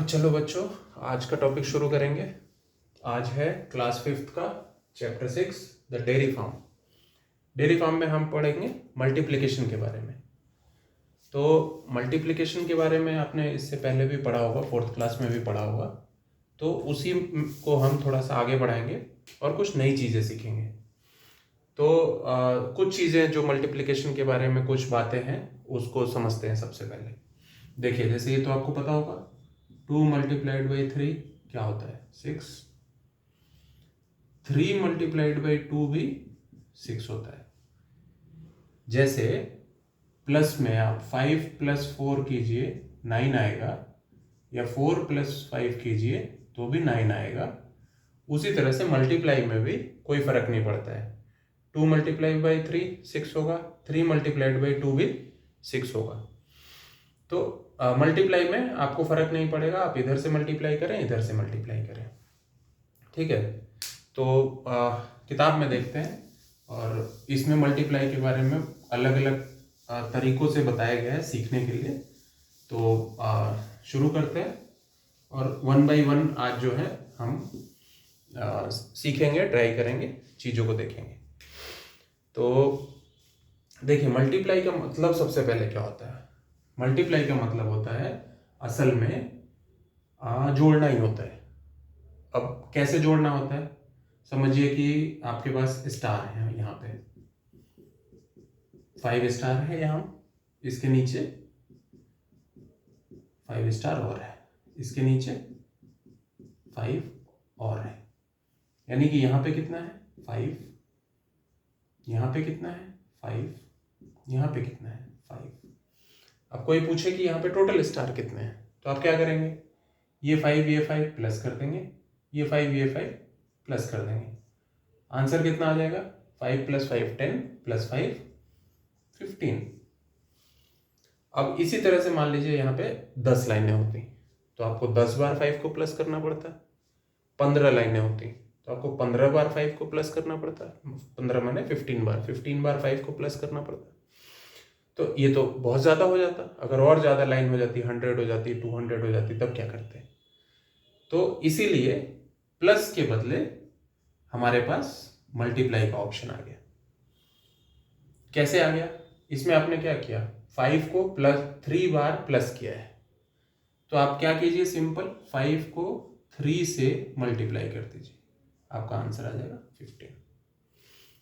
चलो बच्चों, आज का टॉपिक शुरू करेंगे। आज है क्लास 5th का chapter 6 the dairy farm. Dairy farm में हम पढ़ेंगे मल्टीप्लिकेशन के बारे में। तो मल्टीप्लिकेशन के बारे में आपने इससे पहले भी पढ़ा होगा, 4th क्लास में भी पढ़ा होगा। तो उसी को हम थोड़ा सा आगे बढ़ाएंगे और कुछ नई चीज़ें सीखेंगे। तो कुछ चीज़ें जो मल्टीप्लिकेशन के बारे में कुछ बातें हैं उसको समझते हैं। सबसे पहले देखिए, जैसे ये तो आपको पता होगा 2 मल्टीप्लाइड बाई 3 क्या होता है 6। 3 मल्टीप्लाइड बाई 2 भी 6 होता है। जैसे प्लस में आप 5 + 4 कीजिए 9 आएगा, या 4 + 5 कीजिए तो भी 9 आएगा। उसी तरह से मल्टीप्लाई में भी कोई फर्क नहीं पड़ता है। 2 मल्टीप्लाई बाई 3 6 होगा, 3 मल्टीप्लाइड बाई 2 भी 6 होगा। तो मल्टीप्लाई में आपको फर्क नहीं पड़ेगा, आप इधर से मल्टीप्लाई करें इधर से मल्टीप्लाई करें, ठीक है। तो किताब में देखते हैं, और इसमें मल्टीप्लाई के बारे में अलग अलग तरीकों से बताया गया है सीखने के लिए। तो शुरू करते हैं, और 1 बाई 1 आज जो है हम सीखेंगे, ट्राई करेंगे, चीज़ों को देखेंगे। तो देखिए, मल्टीप्लाई का मतलब सबसे पहले क्या होता है। मल्टीप्लाई का मतलब होता है असल में जोड़ना ही होता है। अब कैसे जोड़ना होता है, समझिए कि आपके पास स्टार है, यहाँ पे 5 स्टार है, यहाँ इसके नीचे 5 स्टार और है, इसके नीचे 5 और है। यानी कि यहाँ पे कितना है 5, यहाँ पे कितना है 5, यहाँ पे कितना है 5। अब कोई पूछे कि यहाँ पे टोटल स्टार कितने हैं, तो आप क्या करेंगे, ये 5 प्लस कर देंगे, ये 5 प्लस कर देंगे। आंसर कितना आ जाएगा, 5 + 5 10 + 5 15। अब इसी तरह से मान लीजिए यहाँ पे 10 लाइनें होती तो आपको 10 बार 5 को प्लस करना पड़ता। 15 लाइनें होती तो आपको 15 बार 5 को प्लस करना पड़ता। 15 माने 15 बार, 15 बार 5 को प्लस करना पड़ता। तो ये तो बहुत ज़्यादा हो जाता। अगर और ज़्यादा लाइन हो जाती, 100 हो जाती, 200 हो जाती, तब क्या करते। तो इसीलिए प्लस के बदले हमारे पास मल्टीप्लाई का ऑप्शन आ गया। कैसे आ गया, इसमें आपने क्या किया, 5 को 3 बार प्लस किया है। तो आप क्या कीजिए, सिंपल 5 को 3 से मल्टीप्लाई कर दीजिए, आपका आंसर आ जाएगा 15।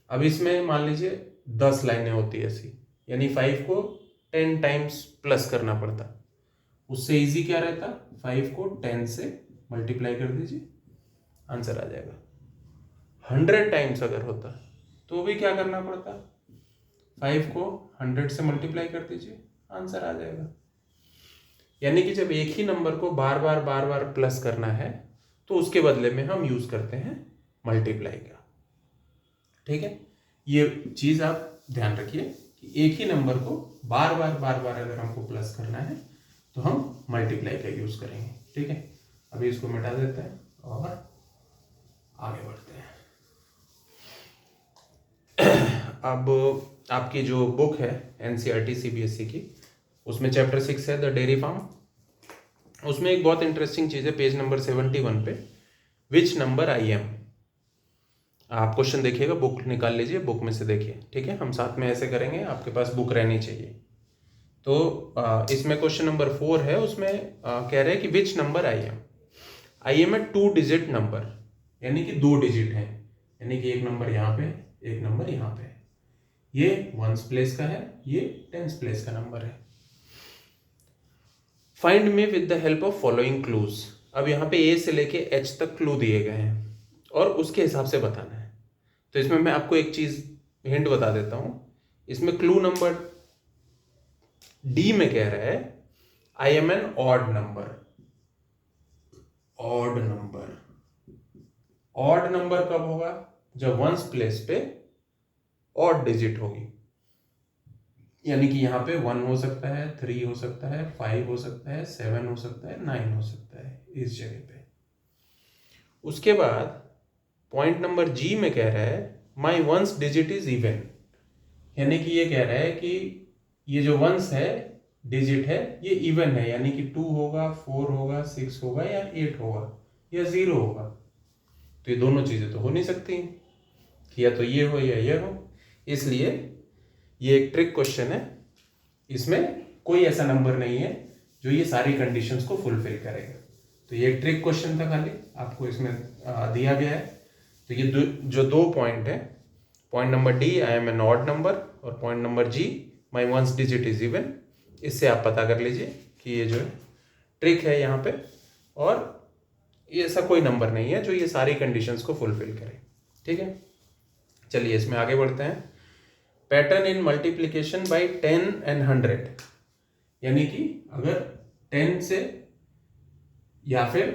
अब इसमें मान लीजिए 10 लाइनें होती है ऐसी, यानी 5 को 10 टाइम्स प्लस करना पड़ता। उससे इजी क्या रहता, 5 को 10 से मल्टीप्लाई कर दीजिए, आंसर आ जाएगा। 100 टाइम्स अगर होता तो भी क्या करना पड़ता, 5 को 100 से मल्टीप्लाई कर दीजिए, आंसर आ जाएगा। यानी कि जब एक ही नंबर को बार बार प्लस करना है तो उसके बदले में हम यूज करते हैं मल्टीप्लाई का, ठीक है। ये चीज आप ध्यान रखिए कि एक ही नंबर को बार बार अगर हमको प्लस करना है तो हम मल्टीप्लाई का यूज करेंगे, ठीक है। अभी इसको मिटा देते हैं और आगे बढ़ते हैं। अब आपकी जो बुक है NCERT CBSE की, उसमें चैप्टर 6 है द डेयरी फार्म। उसमें एक बहुत इंटरेस्टिंग चीज़ है, पेज नंबर 71 पे, विच नंबर आई एम। आप क्वेश्चन देखिएगा, बुक निकाल लीजिए, बुक में से देखिए, ठीक है। हम साथ में ऐसे करेंगे, आपके पास बुक रहनी चाहिए। तो इसमें क्वेश्चन नंबर 4 है, उसमें कह रहे हैं कि विच नंबर आई एम है 2 डिजिट नंबर, यानी कि 2 डिजिट है, यानी कि एक नंबर यहाँ पे, एक नंबर यहाँ पे। ये 1s प्लेस का है, ये 10s प्लेस का नंबर है। Find me with the help of following clues. अब यहाँ पे A से लेके H तक क्लू दिए गए हैं और उसके हिसाब से बताना है। तो इसमें मैं आपको एक चीज हिंट बता देता हूं। इसमें क्लू नंबर D में कह रहा है I M N odd number. Odd number, odd number कब होगा, जब 1s प्लेस पे ऑड डिजिट होगी। यानी कि यहाँ पे 1 हो सकता है, 3 हो सकता है, 5 हो सकता है, 7 हो सकता है, 9 हो सकता है इस जगह पे। उसके बाद पॉइंट नंबर G में कह रहा है माई 1s डिजिट इज इवन, यानी कि ये कह रहा है कि ये जो 1s है डिजिट है ये इवन है, यानी कि 2 होगा, 4 होगा, 6 होगा या 8 होगा या 0 होगा। तो ये दोनों चीज़ें तो हो नहीं सकती कि या तो ये हो या ये हो, इसलिए ये एक ट्रिक क्वेश्चन है। इसमें कोई ऐसा नंबर नहीं है जो ये सारी कंडीशंस को फुलफिल करेगा। तो ये ट्रिक क्वेश्चन था, खाली आपको इसमें दिया गया है। तो ये जो दो पॉइंट है, point number D I M N odd number और point number G my ones digit is even, इससे आप पता कर लीजिए कि ये जो है ट्रिक है यहाँ पे, और ये ऐसा कोई नंबर नहीं है जो ये सारी कंडीशंस को फुलफिल करे। ठीक है, चलिए इसमें आगे बढ़ते हैं। Pattern in multiplication bye 10 and 100, यानी कि अगर 10 से या फिर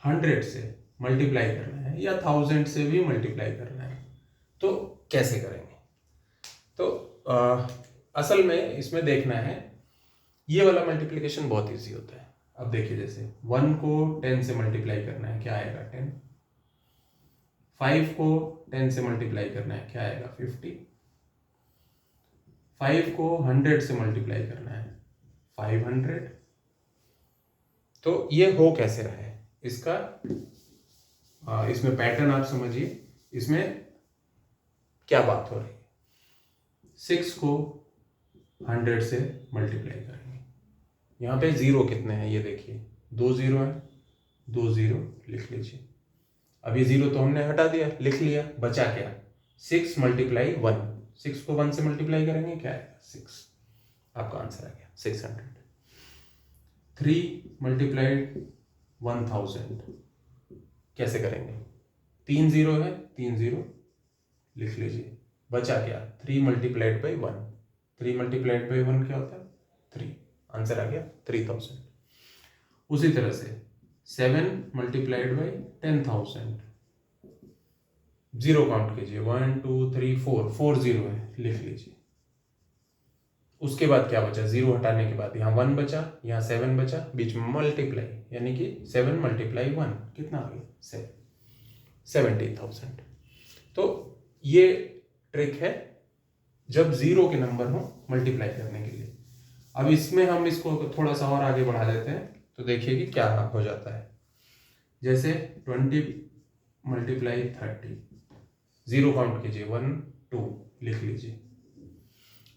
100 से मल्टीप्लाई करना है या 1000 से भी मल्टीप्लाई करना है तो कैसे करेंगे। तो असल में इसमें देखना है, ये वाला मल्टीप्लिकेशन बहुत इजी होता है। अब देखिए, जैसे 1 को 10 से मल्टीप्लाई करना है, क्या आएगा 10। 5 को 10 से मल्टीप्लाई करना है, क्या आएगा 50। 5 को 100 से मल्टीप्लाई करना है 500। तो ये हो कैसे रहा है इसका, इसमें पैटर्न आप समझिए, इसमें क्या बात हो रही है। 6 को 100 से मल्टीप्लाई करेंगे, यहाँ पे 0 कितने हैं ये देखिए, 2 0 है, 2 0 लिख लीजिए। अब ये 0 तो हमने हटा दिया, लिख लिया, बचा क्या 6 मल्टीप्लाई 1। 6 को 1 से मल्टीप्लाई करेंगे, क्या आएगा 6, आपका आंसर आ गया 600। 3 मल्टीप्लाइड 1000 कैसे करेंगे, 3 0 है, 3 0 लिख लीजिए, बचा क्या 3 मल्टीप्लाइड बाई 1। 3 मल्टीप्लाइड बाई 1 क्या होता है 3, आंसर आ गया 3000। उसी तरह से 7 मल्टीप्लाइड बाई 10,000, 0 काउंट कीजिए, 1 2 3 4, 4 0 है, लिख लीजिए। उसके बाद क्या बचा, 0 हटाने के बाद यहाँ 1 बचा, यहाँ 7 बचा, बीच में मल्टीप्लाई, यानी कि 7 मल्टीप्लाई 1 कितना आ गया 7, 70,000। तो ये ट्रिक है जब 0 के नंबर हो मल्टीप्लाई करने के लिए। अब इसमें हम इसको थोड़ा सा और आगे बढ़ा देते हैं, तो देखिए कि क्या हो जाता है। जैसे 20 मल्टीप्लाई 30, 0 काउंट कीजिए, 1 2 लिख लीजिए।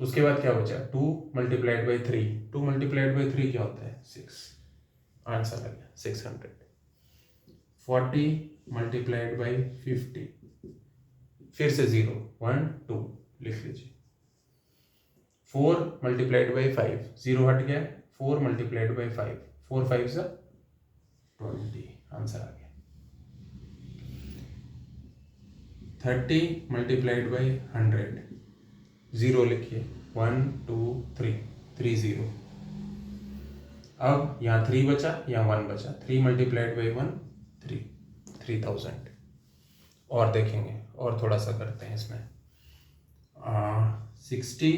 उसके बाद क्या बचा 2 मल्टीप्लाइड बाई 3, 2 मल्टीप्लाइड बाई 3 क्या होता है 6, आंसर आ गया 600। 40 मल्टीप्लाइड बाई 50, फिर से 0 1 2 लिख लीजिए। 4 मल्टीप्लाइड बाई 5, 0 हट गया, 4 मल्टीप्लाइड बाई 5, 4 5 से 20, आंसर आ गया। 30 मल्टीप्लाइड बाई 100, 0 लिखिए, 1 2 3, 3 0। अब यहाँ 3 बचा, यहाँ 1 बचा, 3 मल्टीप्लाइड बाई 1 3, 3000। और देखेंगे, और थोड़ा सा करते हैं इसमें। 60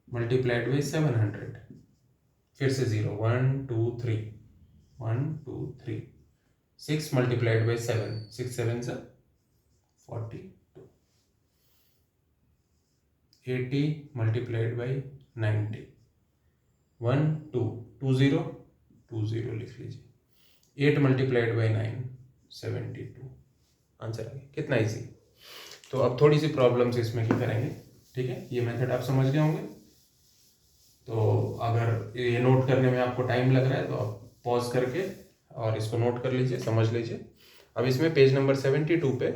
मल्टीप्लाइड बाई 700, फिर से 0 1 2 3, 1 2 3। 6 मल्टीप्लाइड बाई 7, 6 7 से 42। 80 मल्टीप्लाइड बाई 90, 1 2 2 0 2 0 लिख लीजिए। 8 मल्टीप्लाइड बाई 9, 72, आंसर आ गया। कितना इजी। तो अब थोड़ी सी प्रॉब्लम्स इसमें की करेंगे, ठीक है। ये मेथड आप समझ गए होंगे। तो अगर ये नोट करने में आपको टाइम लग रहा है तो आप पॉज करके और इसको नोट कर लीजिए, समझ लीजिए। अब इसमें पेज नंबर 72 पे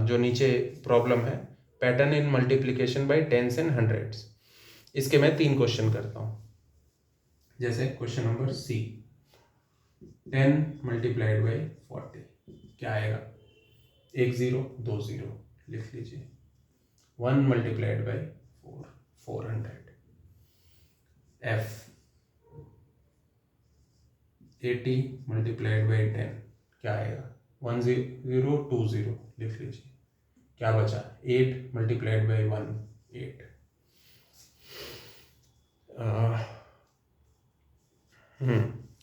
जो नीचे प्रॉब्लम है, pattern in multiplication by tens and hundreds, इसके मैं 3 क्वेश्चन करता हूँ। जैसे question number C, 10 multiplied by 40 क्या आएगा, 1 0 2 0 लिख लीजिए। 1 multiplied by 4, 400। F 80 multiplied by 10 क्या आएगा, 1 0 2 0 लिख लीजिए। क्या बचा, 8 मल्टीप्लाइड बाई 1 8।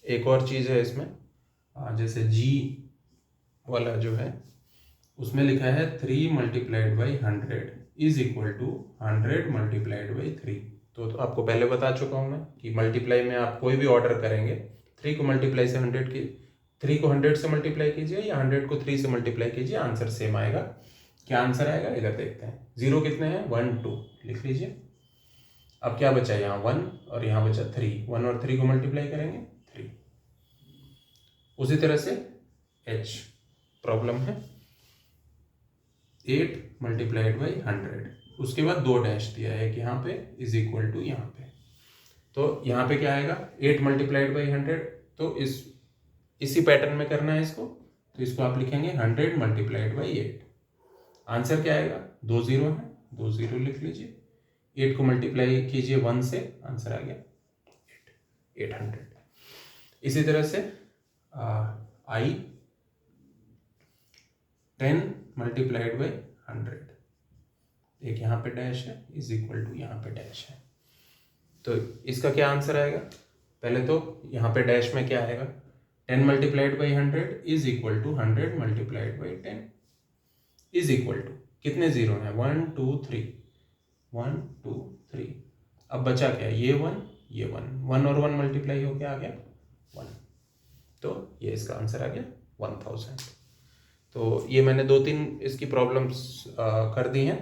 एक और चीज़ है इसमें, जैसे G वाला जो है उसमें लिखा है 3 multiplied by 100 is equal to 100 multiplied by 3। तो आपको पहले बता चुका हूँ मैं कि मल्टीप्लाई में आप कोई भी ऑर्डर करेंगे, 3 को मल्टीप्लाई से 100 की 3 को 100 से मल्टीप्लाई कीजिए या 100 को 3 से मल्टीप्लाई कीजिए, आंसर सेम आएगा। क्या आंसर आएगा इधर देखते हैं। 0 कितने हैं, 1 2 लिख लीजिए। अब क्या बचा, यहाँ 1 और यहाँ बचा 3, 1 और 3 को मल्टीप्लाई करेंगे 3। उसी तरह से h प्रॉब्लम है 8 मल्टीप्लाइड बाई 100, उसके बाद 2 डैश दिया है कि यहाँ पे इज इक्वल टू यहाँ पे, तो यहाँ पे क्या आएगा 8 मल्टीप्लाइड बाई 100। तो इसी पैटर्न में करना है इसको, तो इसको आप लिखेंगे 100 मल्टीप्लाइड बाई 8। आंसर क्या आएगा, 2 0 है, 2 0 लिख लीजिए। 8 को मल्टीप्लाई कीजिए 1 से, आंसर आ गया 800। इसी तरह से I 10 मल्टीप्लाइड बाई 100, एक यहाँ पे डैश है इज इक्वल टू यहाँ पे डैश है, तो इसका क्या आंसर आएगा। पहले तो यहाँ पे डैश में क्या आएगा, 10 multiplied by 100 is equal to 100 multiplied by 10 is equal to कितने जीरो हैं, 1 2 3, 1 2 3। अब बचा क्या, ये 1 और 1 मल्टीप्लाई होके आ गया 1, तो ये इसका आंसर आ गया 1000। तो ये मैंने 2-3 इसकी प्रॉब्लम्स कर दी हैं,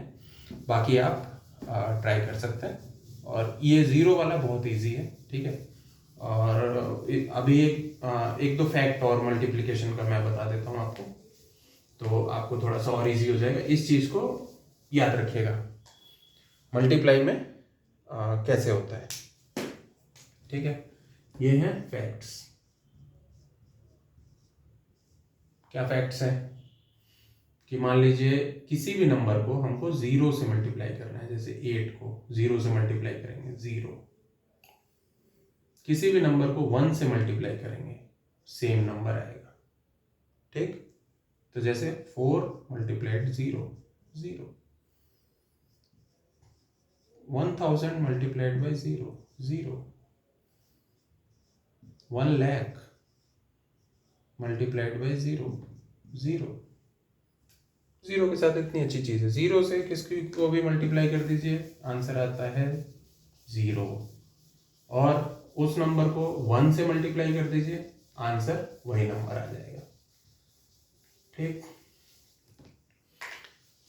बाकी आप ट्राई कर सकते हैं। और ये 0 वाला बहुत इजी है, ठीक है। और अभी एक दो फैक्ट और मल्टीप्लिकेशन का मैं बता देता हूँ आपको, तो आपको थोड़ा सा और इजी हो जाएगा। इस चीज़ को याद रखिएगा, मल्टीप्लाई में कैसे होता है, ठीक है। ये हैं फैक्ट्स। क्या फैक्ट्स हैं कि मान लीजिए किसी भी नंबर को हमको 0 से मल्टीप्लाई करना है, जैसे 8 को 0 से मल्टीप्लाई करेंगे 0, किसी भी नंबर को 1 से मल्टीप्लाई करेंगे सेम नंबर आएगा, ठीक। तो जैसे 4 multiplied 0 0, 1000 multiplied by 0 0, 1 lakh multiplied by 0 0। 0 के साथ इतनी अच्छी चीज है, 0 से किसकी को भी मल्टीप्लाई कर दीजिए, आंसर आता है 0। और उस नंबर को 1 से मल्टीप्लाई कर दीजिए, आंसर वही नंबर आ जाएगा, ठीक।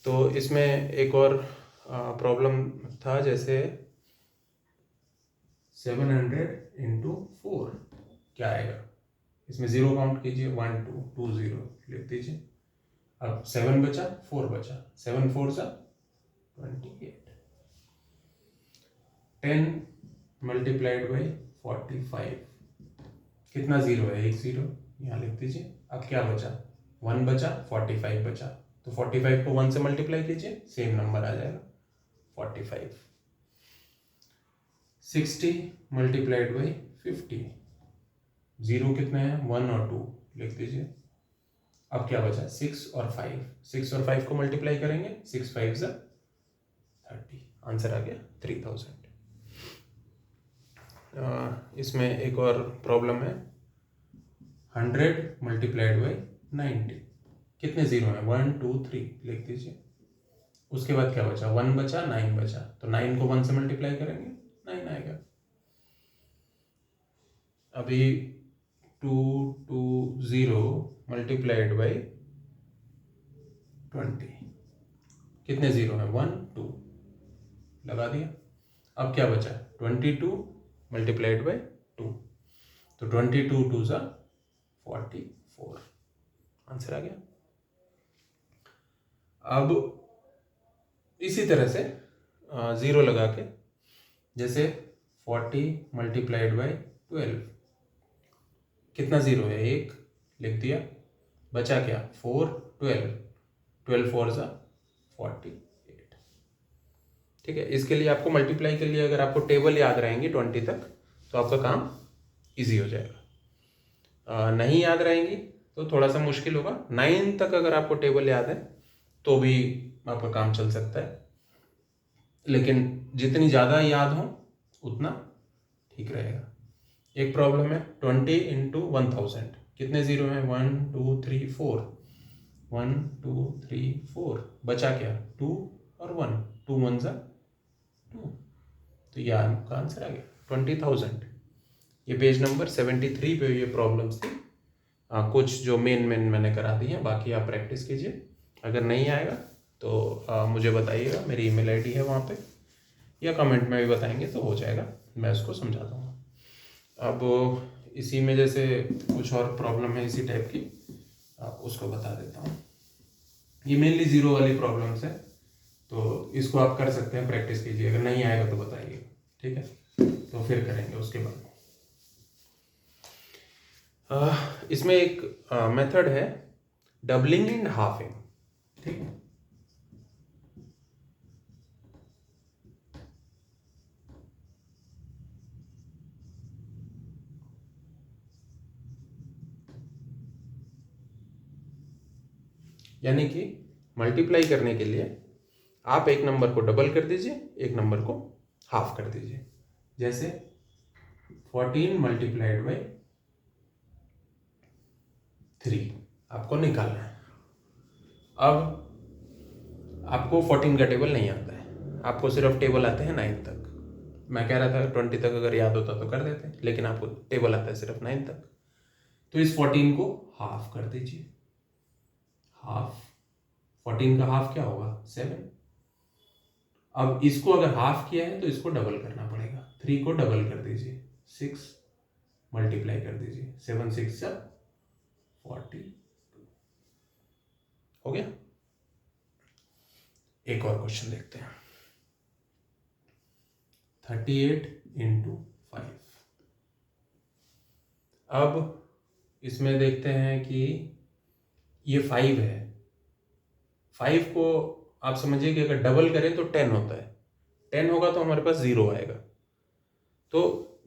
तो इसमें एक और प्रॉब्लम था, जैसे 700 इंटू 4 क्या आएगा, इसमें 0 काउंट कीजिए, 1 2 2 0 लिख दीजिए। अब 7 बचा 4 बचा, 7 4 सा 28। 10 मल्टीप्लाइड बाई 45, कितना जीरो है, एक जीरो यहाँ लिख दीजिए। अब क्या बचा, 1 बचा 45 बचा, तो 45 को 1 से मल्टीप्लाई कीजिए, सेम नंबर आ जाएगा 45। 60 मल्टीप्लाइड बाई 50, जीरो कितने हैं, 1 और 2 लिख दीजिए। अब क्या बचा, 6 और 5, 6 और 5 को मल्टीप्लाई करेंगे, 6 5 सा 30, आंसर आ गया 3000। इसमें एक और प्रॉब्लम है, 100 मल्टीप्लाइड बाई 90, कितने जीरो हैं, 1 2 3 लिख दीजिए। उसके बाद क्या बचा, 1 बचा 9 बचा, तो 9 को 1 से मल्टीप्लाई करेंगे 9 आएगा। अभी 2 2 0 मल्टीप्लाइड बाई 20, कितने जीरो हैं, 1 2 लगा दिया। अब क्या बचा, 22 मल्टीप्लाइड बाई 2, तो 22 2 सा 44, आंसर आ गया। अब इसी तरह से 0 लगा के, जैसे 40 मल्टीप्लाइड बाई 12, कितना जीरो है, 1 लिख दिया। बचा क्या, 4 12, 12 4 सा 48, ठीक है। इसके लिए आपको मल्टीप्लाई के लिए अगर आपको टेबल याद रहेंगी 20 तक, तो आपका काम इजी हो जाएगा। नहीं याद रहेंगी तो थोड़ा सा मुश्किल होगा। 9 तक अगर आपको टेबल याद है तो भी आपका काम चल सकता है, लेकिन जितनी ज़्यादा याद हो उतना ठीक रहेगा। एक प्रॉब्लम है 20 इंटू 1000, कितने जीरो हैं, 1 2 3 4, 1 2 3 4, बचा क्या, 2 और 1, 2 1 सा 2, तो ये आपका आंसर आ गया 20,000। ये पेज नंबर 73 पे ये प्रॉब्लम्स थी। कुछ जो मेन मैंने करा दी हैं, बाकी आप प्रैक्टिस कीजिए। अगर नहीं आएगा तो मुझे बताइएगा, मेरी ईमेल आईडी है वहाँ पे, या कमेंट में भी बताएंगे तो हो जाएगा, मैं उसको समझा दूँगा। अब इसी में जैसे कुछ और प्रॉब्लम है इसी टाइप की, उसको बता देता हूँ। ये मेनली जीरो वाली प्रॉब्लम्स है, तो इसको आप कर सकते हैं, प्रैक्टिस कीजिए। अगर नहीं आएगा तो बताइए, ठीक है, तो फिर करेंगे उसके बाद। इसमें एक मेथड है डबलिंग एंड हाफिंग, ठीक है। यानी कि मल्टीप्लाई करने के लिए आप एक नंबर को डबल कर दीजिए, एक नंबर को हाफ कर दीजिए। जैसे 14 मल्टीप्लाइड बाई 3 आपको निकालना है। अब आपको 14 का टेबल नहीं आता है, आपको सिर्फ टेबल आते हैं 9 तक। मैं कह रहा था 20 तक अगर याद होता तो कर देते, लेकिन आपको टेबल आता है सिर्फ 9 तक। तो इस 14 को हाफ कर दीजिए। हाफ 14 का हाफ क्या होगा? 7। अब इसको अगर हाफ किया है तो इसको डबल करना पड़ेगा। 3 को डबल कर दीजिए, 6 मल्टीप्लाई कर दीजिए, 7 6 जा 40 हो गया। एक और क्वेश्चन देखते हैं। 38 इंटू 5। अब इसमें देखते हैं कि ये 5 है। 5 को आप समझिए कि अगर डबल करें तो 10 होता है। 10 होगा तो हमारे पास 0 आएगा। तो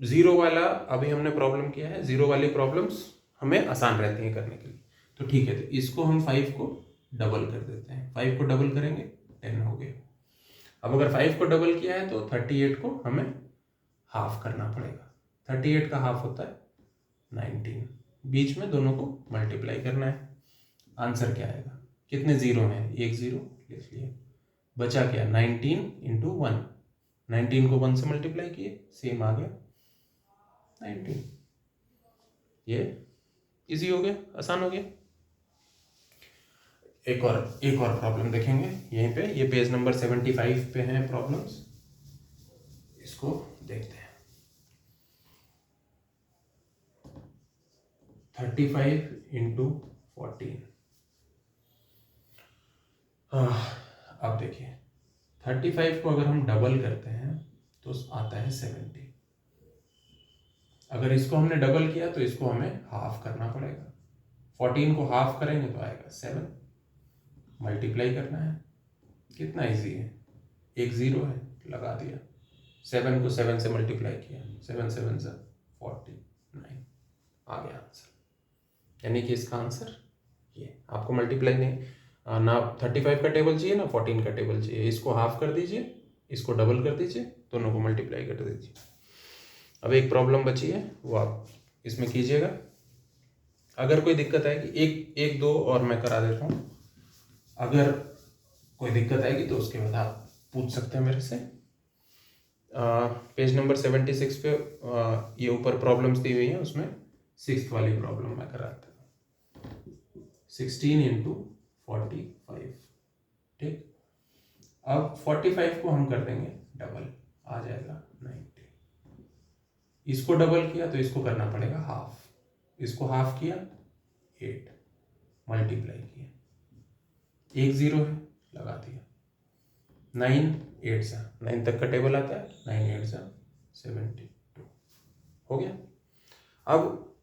0 वाला अभी हमने प्रॉब्लम किया है, 0 वाली प्रॉब्लम्स हमें आसान रहती हैं करने के लिए। तो ठीक है, तो इसको हम 5 को डबल कर देते हैं। 5 को डबल करेंगे 10 हो गया। अब अगर 5 को डबल किया है तो 38 को हमें हाफ करना पड़ेगा। 38 का हाफ होता है 19। बीच में दोनों को मल्टीप्लाई करना है। आंसर क्या आएगा? कितने जीरो हैं? एक जीरो लिख लिए। बचा क्या? 19 इंटू 1। 19 को 1 से मल्टीप्लाई किए, सेम आ गया 19। ये इजी हो गया, आसान हो गया। एक और प्रॉब्लम देखेंगे यहीं पे। ये पेज नंबर 75 पे हैं प्रॉब्लम्स, इसको देखते हैं। 35 इंटू 14। अब देखिए 35 को अगर हम डबल करते हैं तो आता है 70। अगर इसको हमने डबल किया तो इसको हमें हाफ करना पड़ेगा। 14 को हाफ करेंगे तो आएगा 7। मल्टीप्लाई करना है, कितना इजी है, एक जीरो है, लगा दिया। 7 को 7 से मल्टीप्लाई किया, 7 7 से 49 आ गया आंसर। यानी कि इसका आंसर ये, आपको मल्टीप्लाई नहीं ना 35 का टेबल चाहिए ना 14 का टेबल चाहिए। इसको हाफ कर दीजिए, इसको डबल कर दीजिए, दोनों को मल्टीप्लाई कर दीजिए। अब एक प्रॉब्लम बची है, वो आप इसमें कीजिएगा। अगर कोई दिक्कत आएगी, एक दो और मैं करा देता हूँ। अगर कोई दिक्कत आएगी तो उसके बाद आप पूछ सकते हैं मेरे से। पेज नंबर 76 पे ये ऊपर प्रॉब्लम्स दी हुई हैं, उसमें 6th वाली प्रॉब्लम मैं कराता हूँ। 16 इंटू 45, ठीक। अब 45 को हम कर देंगे डबल, आ जाएगा 90। इसको डबल किया तो इसको करना पड़ेगा हाफ। इसको हाफ किया 8, मल्टीप्लाई किया, एक जीरो है, लगा दिया। 9 8 से 9 तक का टेबल आता है, 9 8 से 72 हो गया। अब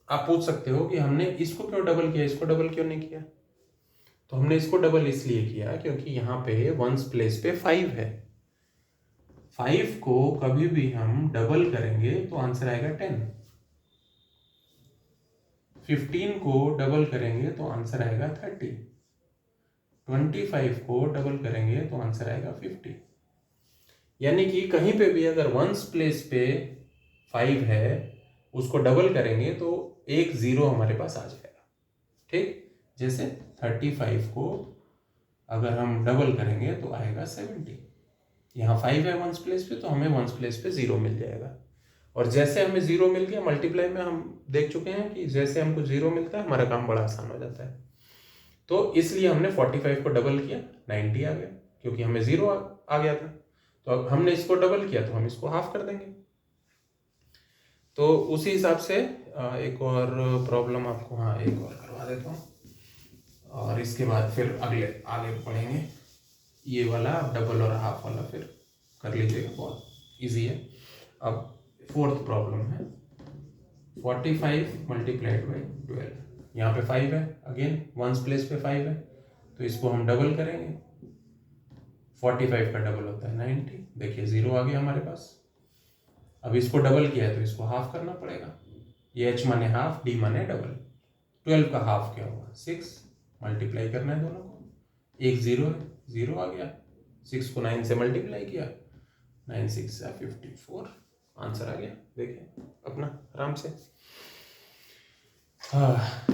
आप पूछ सकते हो कि हमने इसको क्यों डबल किया, इसको डबल क्यों नहीं किया? तो हमने इसको डबल इसलिए किया क्योंकि यहाँ पे वंस प्लेस पे 5 है। 5 को कभी भी हम डबल करेंगे तो आंसर आएगा 10। 15 को डबल करेंगे तो आंसर आएगा 30। 25 को डबल करेंगे तो आंसर आएगा 50। यानी कि कहीं पे भी अगर वंस प्लेस पे 5 है, उसको डबल करेंगे तो एक जीरो हमारे पास आ जाएगा, ठीक। जैसे 35 को अगर हम डबल करेंगे तो आएगा 70। यहाँ 5 है वंस प्लेस पे, तो हमें वंस प्लेस पे 0 मिल जाएगा। और जैसे हमें 0 मिल गया, मल्टीप्लाई में हम देख चुके हैं कि जैसे हमको 0 मिलता है हमारा काम बड़ा आसान हो जाता है। तो इसलिए हमने 45 को डबल किया, 90 आ गया, क्योंकि हमें 0 आ गया था। तो अब हमने इसको डबल किया तो हम इसको हाफ कर देंगे। तो उसी हिसाब से एक और प्रॉब्लम आपको, हाँ एक और करवा देता हूँ, और इसके बाद फिर आगे बढ़ेंगे। ये वाला डबल और हाफ वाला फिर कर लीजिएगा, बहुत इजी है। अब फोर्थ प्रॉब्लम है 45 मल्टीप्लाइड बाई 12। यहाँ पे 5 है, अगेन वंस प्लेस पे 5 है, तो इसको हम डबल करेंगे। 45 का डबल होता है 90, देखिए 0 आ गया हमारे पास। अब इसको डबल किया है तो इसको हाफ करना पड़ेगा। ये h माने हाफ, d माने डबल। 12 का हाफ क्या होगा 6, मल्टीप्लाई करना है दोनों को। एक 0 है, 0 आ गया। 6 को 9 से मल्टीप्लाई किया, 9 6 54, आंसर आ गया। देखिए अपना आराम से।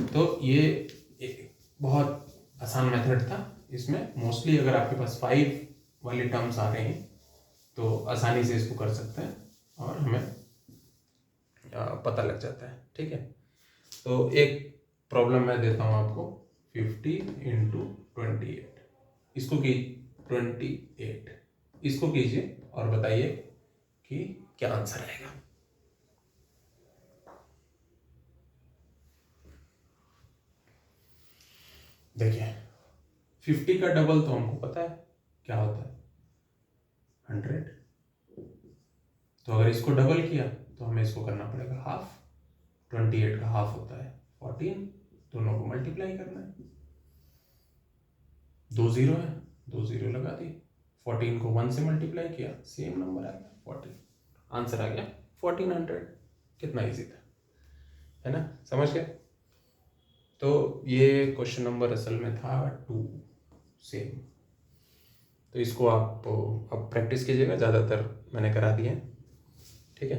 तो ये बहुत आसान मेथड था। इसमें मोस्टली अगर आपके पास 5 वाले टर्म्स आ रहे हैं तो आसानी से इसको कर सकते हैं और हमें पता लग जाता है। ठीक है, तो एक प्रॉब्लम मैं देता हूँ आपको, 50 × 28, इसको की 28, इसको कीजिए और बताइए कि क्या आंसर आएगा। देखिए 50 का डबल तो हमको पता है क्या होता है, 100। तो अगर इसको डबल किया तो हमें इसको करना पड़ेगा हाफ। 28 का हाफ होता है 14, दोनों को मल्टीप्लाई करना है। 2 0 है, 2 0 लगा दी। 14 को 1 से मल्टीप्लाई किया, सेम नंबर आ गया 14, आंसर आ गया 1400। कितना इजी था, है ना, समझ गए। तो ये क्वेश्चन नंबर असल में था 2 सेम। तो इसको आप अब प्रैक्टिस कीजिएगा, ज़्यादातर मैंने करा दिए हैं। ठीक है,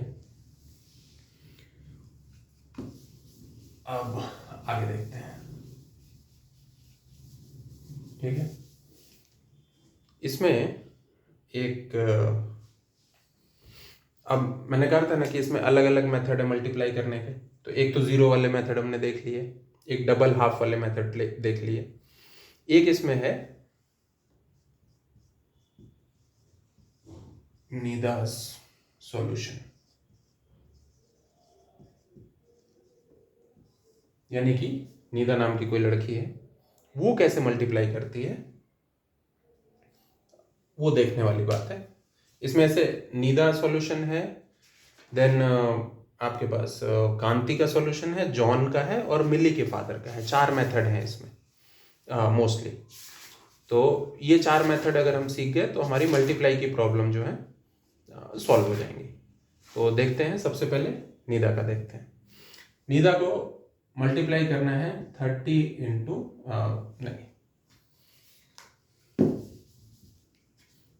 अब आगे देखते हैं। ठीक है, इसमें एक अब मैंने कहा था ना कि इसमें अलग अलग मेथड है मल्टीप्लाई करने के। तो एक तो 0 वाले मेथड हमने देख लिए, एक डबल हाफ वाले मेथड देख लिए, एक इसमें है नीदास सॉल्यूशन, यानी कि नीदा नाम की कोई लड़की है, वो कैसे मल्टीप्लाई करती है वो देखने वाली बात है। इसमें ऐसे नीदा सॉल्यूशन है, देन आपके पास कांति का सॉल्यूशन है, जॉन का है और मिली के फादर का है। 4 मेथड हैं इसमें मोस्टली। तो ये 4 मेथड अगर हम सीख गए तो हमारी मल्टीप्लाई की प्रॉब्लम जो है सॉल्व हो जाएंगी। तो देखते हैं, सबसे पहले नीदा का देखते हैं। नीदा को मल्टीप्लाई करना है 30 इंटू नहीं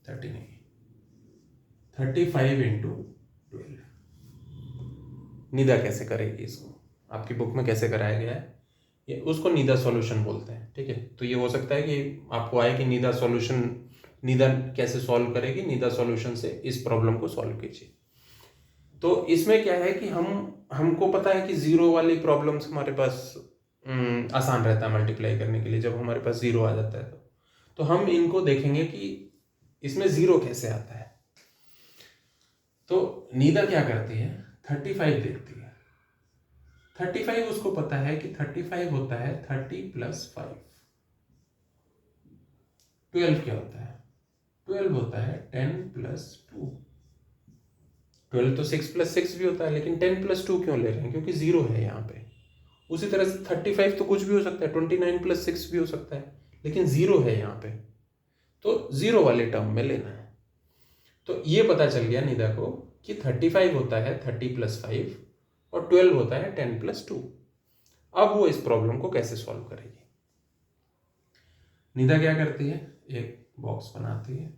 30 नहीं 35 इंटू 12। नीदा कैसे करेगी इसको, आपकी बुक में कैसे कराया गया है, ये उसको नीदा सॉल्यूशन बोलते हैं। ठीक है, तो ये हो सकता है कि आपको आए कि नीदा सॉल्यूशन, नीदा कैसे सॉल्व करेगी, नीदा सॉल्यूशन से इस प्रॉब्लम को सॉल्व कीजिए। तो इसमें क्या है कि हमको पता है कि 0 वाली प्रॉब्लम्स हमारे पास आसान रहता है मल्टीप्लाई करने के लिए। जब हमारे पास 0 आ जाता है तो हम इनको देखेंगे कि इसमें 0 कैसे आता है। तो नीदा क्या करती है, 35 देखती है। 35 उसको पता है कि 35 होता है 30 + 5। 12 क्या होता है, 12 होता है 10 + 2। 12 तो 6 + 6 भी होता है, लेकिन 10 + 2 क्यों ले रहे हैं, क्योंकि 0 है यहाँ पे। उसी तरह से 35 तो कुछ भी हो सकता है, 29 + 6 भी हो सकता है, लेकिन 0 है यहाँ पे, तो 0 वाले टर्म में लेना है। तो ये पता चल गया निदा को कि 35 होता है 30 + 5 और 12 होता है 10 + 2। अब वो इस प्रॉब्लम को कैसे सॉल्व करेगी। निदा क्या करती है, एक बॉक्स बनाती है,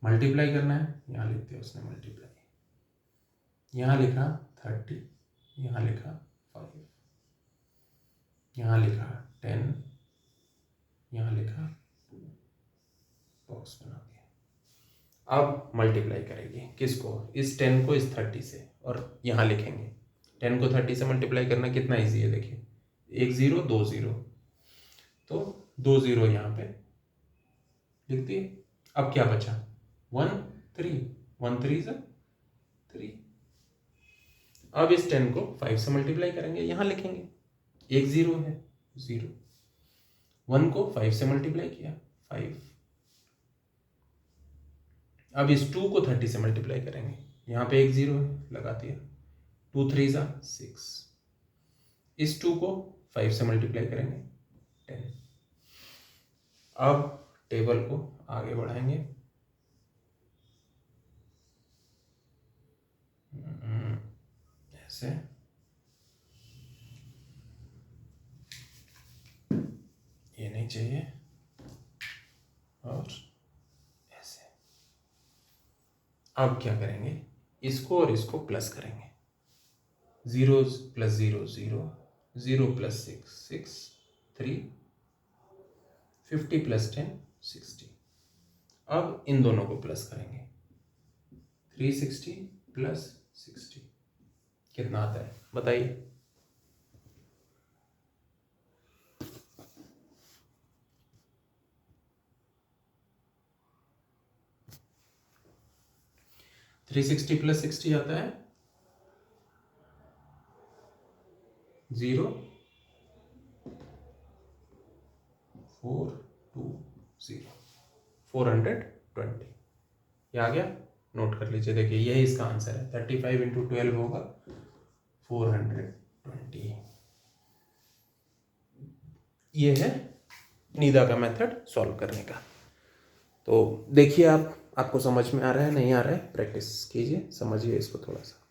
मल्टीप्लाई करना है, यहां लिखते हैं उसने मल्टीप्लाई, यहां लिखा 30, यहां लिखा 5, यहां लिखा 10, यहाँ लिखा, बॉक्स बना दिया। अब मल्टीप्लाई करेंगे किसको, इस 10 को इस 30 से, और यहाँ लिखेंगे 10 को 30 से मल्टीप्लाई करना कितना ईजी है, देखिए 1 0 2 0, तो 2 0 यहाँ पे लिख दिए। अब क्या बचा, 1 3, 1 3 से 3। अब इस 10 को 5 से मल्टीप्लाई करेंगे, यहाँ लिखेंगे 1 0 है 0, 1 को 5 से मल्टीप्लाई किया 5। अब इस 2 को 30 से मल्टीप्लाई करेंगे, यहाँ पे 1 0 है लगा दिया, 2 3 जा 6। इस 2 को 5 से मल्टीप्लाई करेंगे 10। अब टेबल को आगे बढ़ाएंगे, ऐसे, ये नहीं चाहिए, और ऐसे। अब क्या करेंगे, इसको और इसको प्लस करेंगे, 0 प्लस 0 0, 0 प्लस 6 6, 3, 50 प्लस 10 60। अब इन दोनों को प्लस करेंगे, 360 प्लस 60 कितना आता है बताइए। थ्री 360 प्लस 60 आता है 0 4 2 0, 420। ये आ गया, नोट कर लीजिए, देखिए यही इसका आंसर है, 35 इंटू 12 होगा 420। ये है नीदा का मेथड सॉल्व करने का। तो देखिए आपको समझ में आ रहा है, नहीं आ रहा है, प्रैक्टिस कीजिए, समझिए इसको थोड़ा सा।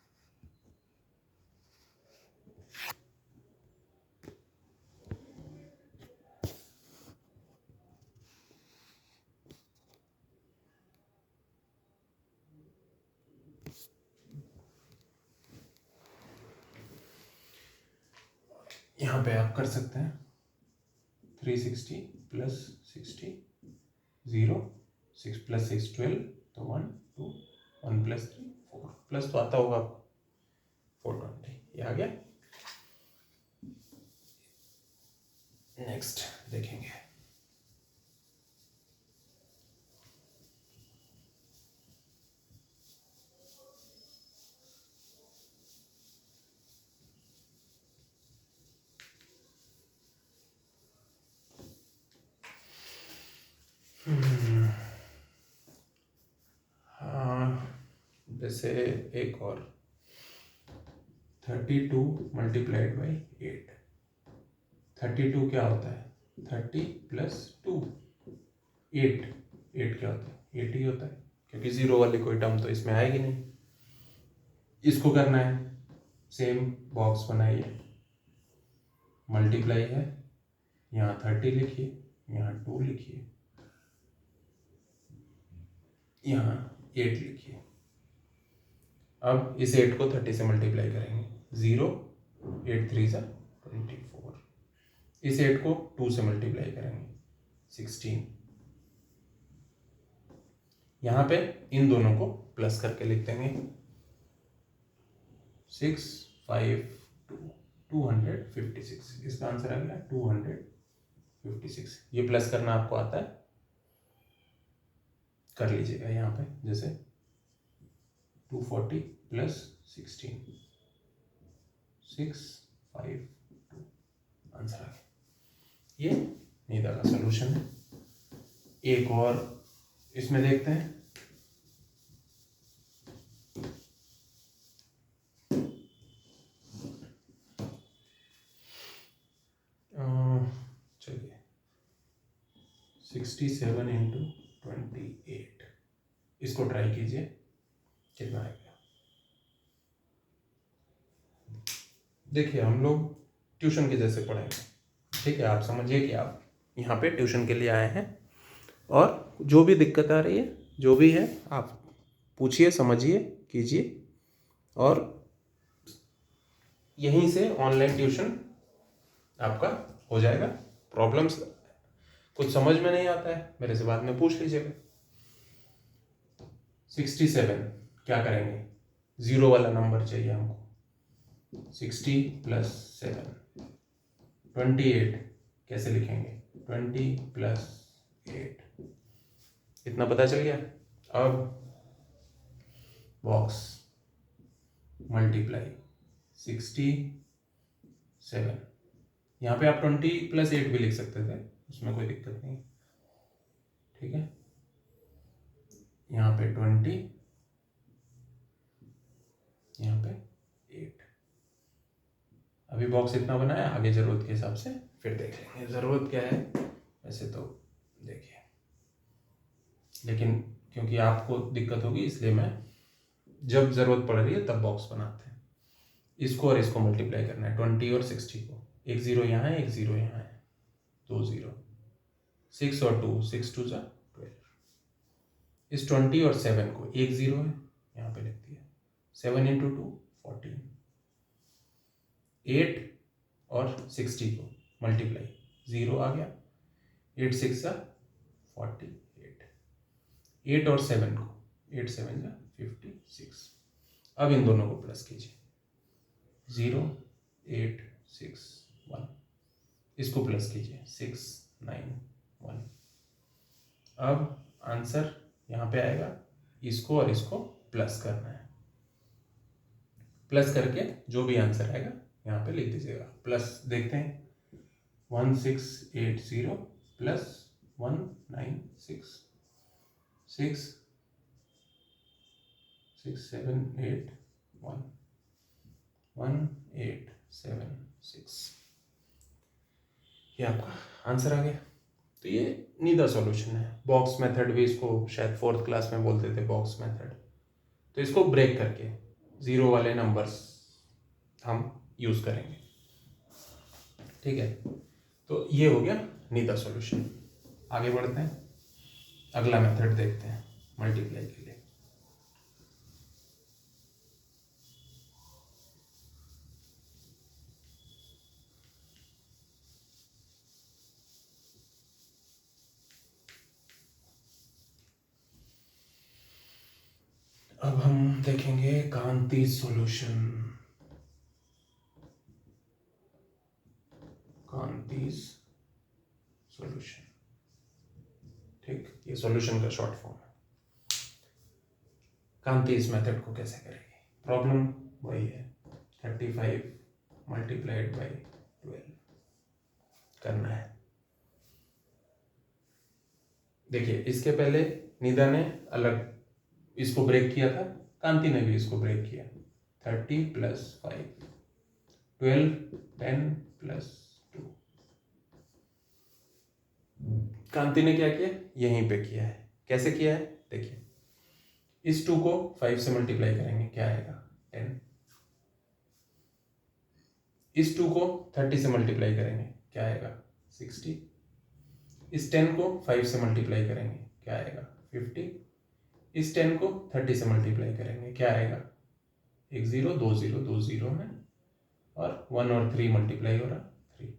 यहाँ पे आप कर सकते हैं 360 प्लस 60, 0, 6 प्लस 6 12, तो 1 2, 1 प्लस 3 4, प्लस तो आता होगा 420, ये आ गया। नेक्स्ट देखेंगे, जैसे एक और 32 मल्टीप्लाइड बाई 8, 32 क्या होता है, 30 प्लस 2, 8 क्या होता है, 8 ही होता है, क्योंकि 0 वाली कोई टर्म तो इसमें आएगी नहीं। इसको करना है, सेम बॉक्स बनाइए, मल्टीप्लाई है, यहाँ 30 लिखिए, यहाँ 2 लिखिए, यहाँ 8 लिखिए। अब इस 8 को 30 से मल्टीप्लाई करेंगे, 0 8 3 जा 24। इस 8 को 2 से मल्टीप्लाई करेंगे, 16। यहाँ पे इन दोनों को प्लस करके लिख देंगे, 6 5 2, 256। इसका आंसर आ गया 256। ये प्लस करना आपको आता है, कर लीजिएगा। यहाँ पे जैसे 240 प्लस 16, 6 5 2, आंसर आ गया। ये नीदा का सलूशन है। एक और इसमें देखते हैं, चलिए 67 इंटू 28, इसको ट्राई कीजिए कितना आएगा। देखिए हम लोग ट्यूशन के जैसे पढ़ेंगे, ठीक है। आप समझिए कि आप यहाँ पे ट्यूशन के लिए आए हैं, और जो भी दिक्कत आ रही है, जो भी है, आप पूछिए, समझिए, कीजिए, और यहीं से ऑनलाइन ट्यूशन आपका हो जाएगा। प्रॉब्लम्स कुछ समझ में नहीं आता है मेरे से बाद में पूछ लीजिएगा। 67 क्या करेंगे, जीरो वाला नंबर चाहिए हमको। 60 प्लस 7, 28 कैसे लिखेंगे, 20 प्लस 8, इतना पता चल गया। अब बॉक्स मल्टीप्लाई 67, यहाँ पे आप 20 प्लस 8 भी लिख सकते थे, उसमें कोई दिक्कत नहीं, ठीक है। यहाँ पे 20, यहाँ पे 8। अभी बॉक्स इतना बनाया, आगे जरूरत के हिसाब से फिर देख लेंगे जरूरत क्या है। वैसे तो देखिए, लेकिन क्योंकि आपको दिक्कत होगी इसलिए मैं जब जरूरत पड़ रही है तब बॉक्स बनाते हैं। इसको और इसको मल्टीप्लाई करना है, 20 और 60 को। एक जीरो यहाँ है, एक जीरो यहाँ है, 2 0, 6 और 2, 6 2 जा 12। इस 20 और 7 को, एक जीरो है यहाँ पे लिख दिया, 7 इंटू 2 14। 8 और 60 को मल्टीप्लाई, जीरो आ गया, 8 6 जा 48। 8 और 7 को, 8 7 जा 56। अब इन दोनों को प्लस कीजिए, 0 8 6 1, इसको प्लस कीजिए, 6 9 1। अब आंसर यहाँ पे आएगा, इसको और इसको प्लस करना है। प्लस करके जो भी आंसर आएगा यहाँ पे लिख दीजिएगा। प्लस देखते हैं, 1680 प्लस 196, 6 6 7 8 1 1876, ये आपका आंसर आ गया। तो ये नीदा सॉल्यूशन है। बॉक्स मेथड भी इसको शायद 4th क्लास में बोलते थे, बॉक्स मेथड। तो इसको ब्रेक करके जीरो वाले नंबर्स हम यूज करेंगे, ठीक है। तो ये हो गया नीदा सॉल्यूशन। आगे बढ़ते हैं, अगला मेथड देखते हैं मल्टीप्लाई के लिए। अब हम देखेंगे कांति सॉल्यूशन, कांतिज सॉल्यूशन, ठीक। ये सॉल्यूशन का शॉर्ट फॉर्म है। कांतिज मेथड को कैसे करेंगे, प्रॉब्लम वही है, 35 मल्टीप्लाइड बाई 12 करना है। देखिए, इसके पहले निदा ने अलग इसको ब्रेक किया था, कांति ने भी इसको ब्रेक किया। 30 प्लस 5 12, 10 प्लस 2। कांति ने क्या किया, यहीं पे किया है। कैसे किया है देखिए, इस 2 को 5 से मल्टीप्लाई करेंगे, क्या आएगा 10। इस 2 को 30 से मल्टीप्लाई करेंगे, क्या आएगा 60। इस 10 को 5 से मल्टीप्लाई करेंगे, क्या आएगा 50। इस 10 को 30 से मल्टीप्लाई करेंगे, क्या आएगा, एक जीरो, दो जीरो, दो जीरो है, और 1 और 3 मल्टीप्लाई हो रहा 3।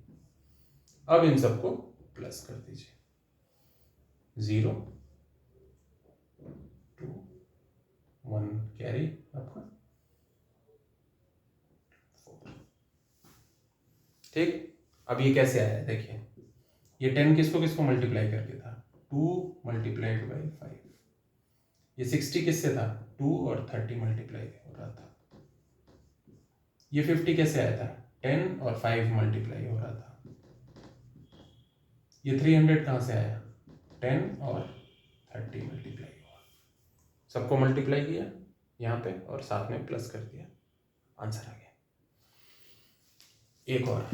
अब इन सबको प्लस कर दीजिए, 0 2 1 कैरी आपका 4, ठीक। अब ये कैसे आया देखिए, ये 10 किसको किसको मल्टीप्लाई करके था, 2 मल्टीप्लाइड बाई 5। ये 60 किससे था, 2 और 30 मल्टीप्लाई हो रहा था। ये 50 कैसे आया था, 10 और 5 मल्टीप्लाई हो रहा था। ये 300 कहाँ से आया, 10 और 30 मल्टीप्लाई हुआ। सबको मल्टीप्लाई किया यहाँ पे और साथ में प्लस कर दिया, आंसर आ गया। एक और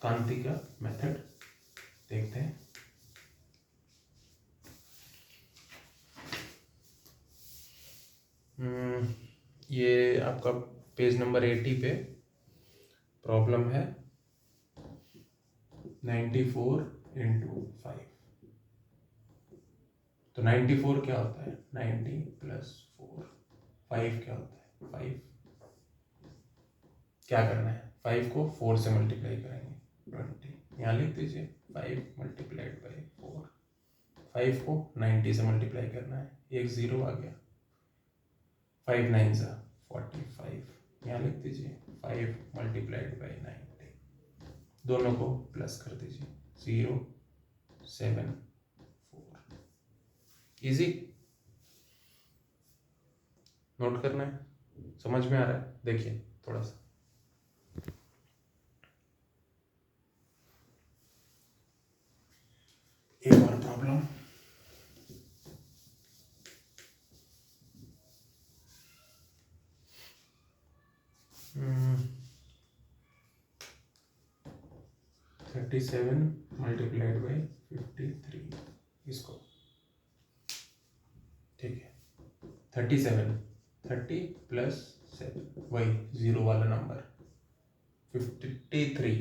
कांति का मेथड देखते हैं। ये आपका पेज नंबर 80 पे प्रॉब्लम है, 94 इंटू 5। तो 94 क्या होता है, 90 प्लस 4। 5 क्या होता है, 5। क्या करना है, 5 को 4 से मल्टीप्लाई करेंगे, 20। यहाँ लिख दीजिए 5 मल्टीप्लाइड बाई 4, 5 को 90 से मल्टीप्लाई करना है, एक 0 आ गया, 5 9 सा 45, यहाँ लिख दीजिए 5 मल्टीप्लाइड बाई 90, दोनों को प्लस कर दीजिए 0 7 4। इजी, नोट करना है, समझ में आ रहा है? देखिए थोड़ा सा एक और problem, thirty seven multiplied by 53, इसको ठीक है, 37 30 प्लस 7 वही 0 वाला नंबर, 53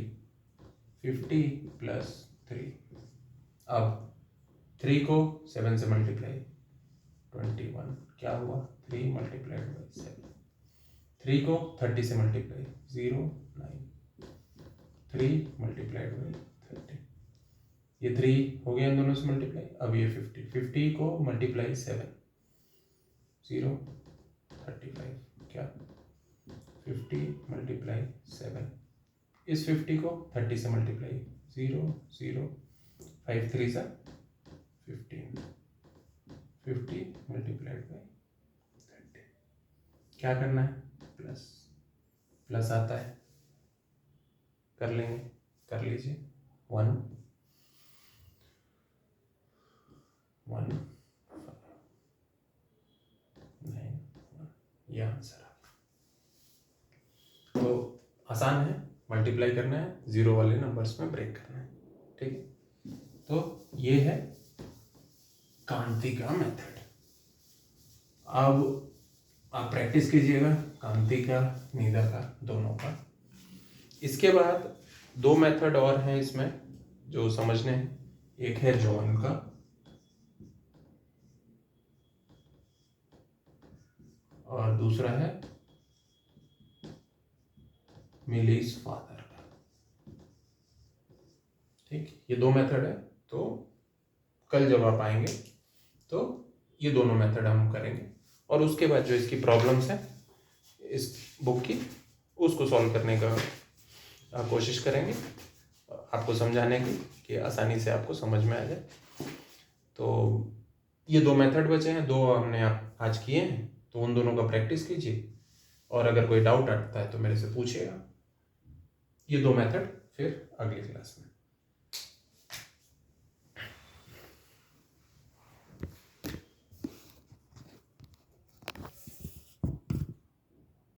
50 प्लस 3, अब 3 को 7 से मल्टीप्लाई 21, क्या हुआ 3 मल्टीप्लाइड बाई 7, 3 को 30 से मल्टीप्लाई 0 9, 3 मल्टीप्लाइड बाई 30, ये 3 हो गया इन दोनों से मल्टीप्लाई, अब ये 50 को मल्टीप्लाई 7 0 35, क्या 50 मल्टीप्लाई 7, इस 50 को 30 से मल्टीप्लाई 0 0 5 3 सा 15, 50 मल्टीप्लाइड बाई 30, क्या करना है प्लस, प्लस आता है कर लेंगे, कर लीजिए 1 1 9 ये आंसर है। तो आसान है, मल्टीप्लाई करना है, 0 वाले नंबर्स में ब्रेक करना है, ठीक है। तो ये है कांति का मेथड। अब आप प्रैक्टिस कीजिएगा कांति का, नीदा का, दोनों का। इसके बाद 2 मेथड और हैं इसमें जो समझने हैं, एक है जॉन का और दूसरा है मिलीज फादर का, ठीक। ये 2 मेथड है, तो कल जब आप आएंगे तो ये दोनों मेथड हम करेंगे और उसके बाद जो इसकी प्रॉब्लम्स हैं इस बुक की उसको सॉल्व करने का कोशिश करेंगे, आपको समझाने की कि आसानी से आपको समझ में आ जाए। तो ये 2 मेथड बचे हैं, 2 हमने आज किए हैं, तो उन दोनों का प्रैक्टिस कीजिए और अगर कोई डाउट आता है तो मेरे से पूछिएगा। ये 2 मेथड फिर अगली क्लास में।